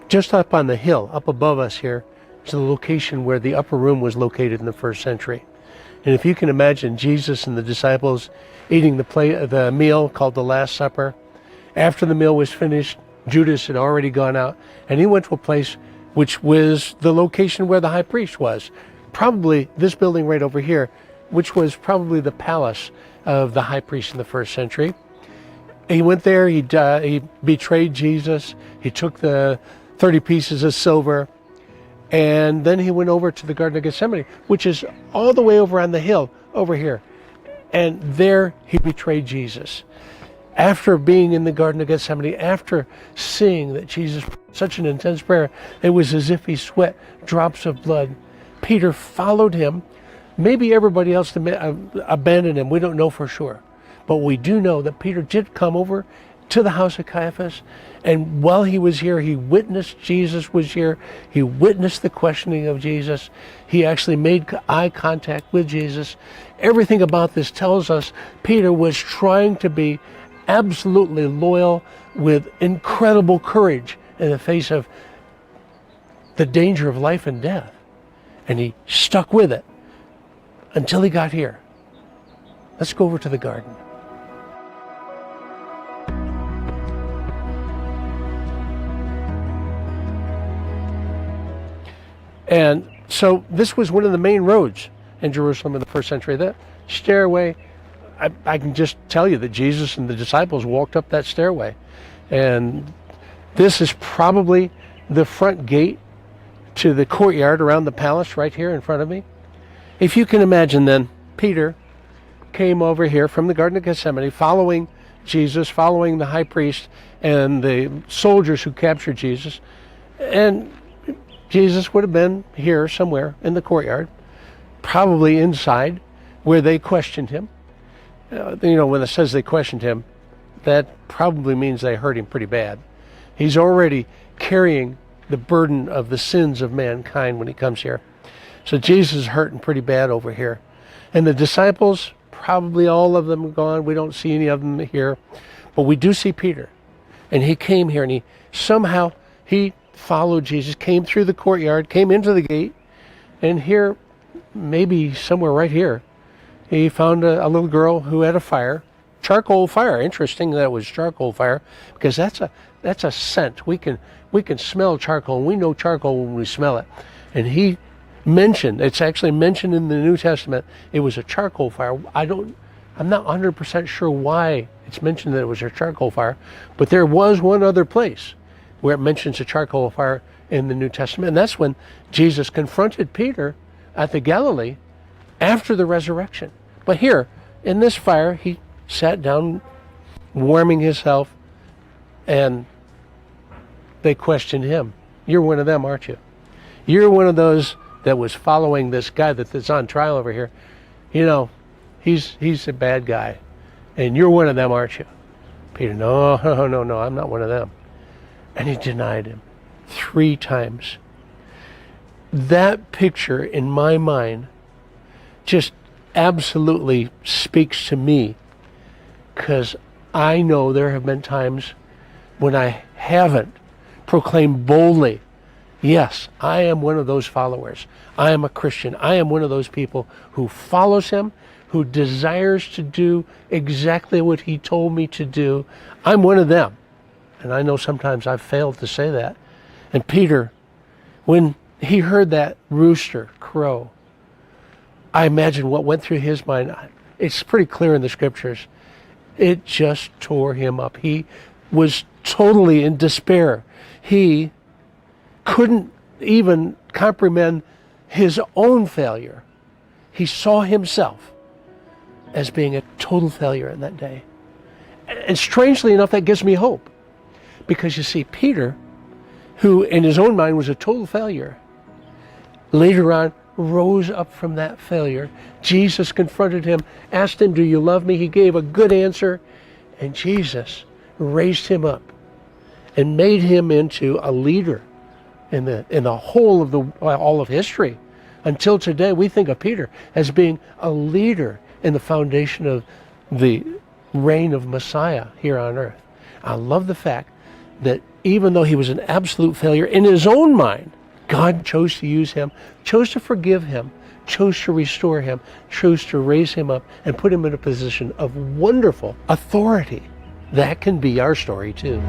Just up on the hill, up above us here, is the location where the upper room was located in the first century. And if you can imagine Jesus and the disciples eating the meal called the Last Supper, after the meal was finished, Judas had already gone out, and he went to a place which was the location where the high priest was. Probably this building right over here, which was probably the palace of the high priest in the first century. He went there, he betrayed Jesus, he took the 30 pieces of silver, and then he went over to the Garden of Gethsemane, which is all the way over on the hill over here. And there he betrayed Jesus. After being in the Garden of Gethsemane, after seeing that Jesus prayed such an intense prayer, it was as if he sweat drops of blood. Peter followed him. Maybe everybody else abandoned him. We don't know for sure. But we do know that Peter did come over to the house of Caiaphas. And while he was here, he witnessed Jesus was here. He witnessed the questioning of Jesus. He actually made eye contact with Jesus. Everything about this tells us Peter was trying to be absolutely loyal with incredible courage in the face of the danger of life and death. And he stuck with it until he got here. Let's go over to the garden. And so this was one of the main roads in Jerusalem in the first century. That stairway, I can just tell you that Jesus and the disciples walked up that stairway. And this is probably the front gate to the courtyard around the palace right here in front of me. If you can imagine then, Peter came over here from the Garden of Gethsemane following Jesus, following the high priest and the soldiers who captured Jesus. And Jesus would have been here somewhere in the courtyard, probably inside where they questioned him. When it says they questioned him, that probably means they hurt him pretty bad. He's already carrying the burden of the sins of mankind when he comes here. So Jesus is hurting pretty bad over here. And the disciples, probably all of them are gone. We don't see any of them here. But we do see Peter. And he came here and he followed Jesus, came through the courtyard, came into the gate, and here, maybe somewhere right here, he found a little girl who had a fire, charcoal fire. Interesting that it was charcoal fire, because that's a scent. We can smell charcoal, and we know charcoal when we smell it. And he mentioned, it's actually mentioned in the New Testament, it was a charcoal fire. I'm not 100% sure why it's mentioned that it was a charcoal fire, but there was one other place where it mentions a charcoal fire in the New Testament. And that's when Jesus confronted Peter at the Galilee after the resurrection. But here, in this fire, he sat down, warming himself, and they questioned him. You're one of them, aren't you? You're one of those that was following this guy that's on trial over here. He's a bad guy. And you're one of them, aren't you? Peter, no, I'm not one of them. And he denied him 3 times. That picture in my mind just absolutely speaks to me, because I know there have been times when I haven't proclaimed boldly, yes, I am one of those followers. I am a Christian. I am one of those people who follows him, who desires to do exactly what he told me to do. I'm one of them. And I know sometimes I've failed to say that. And Peter, when he heard that rooster crow, I imagine what went through his mind. It's pretty clear in the scriptures. It just tore him up. He was totally in despair. He couldn't even comprehend his own failure. He saw himself as being a total failure in that day. And strangely enough, that gives me hope. Because you see, Peter, who in his own mind was a total failure, later on rose up from that failure. Jesus confronted him, asked him, do you love me? He gave a good answer, and Jesus raised him up and made him into a leader in the whole of all of history. Until today, we think of Peter as being a leader in the foundation of the reign of Messiah here on earth. I love the fact that even though he was an absolute failure in his own mind, God chose to use him, chose to forgive him, chose to restore him, chose to raise him up and put him in a position of wonderful authority. That can be our story too.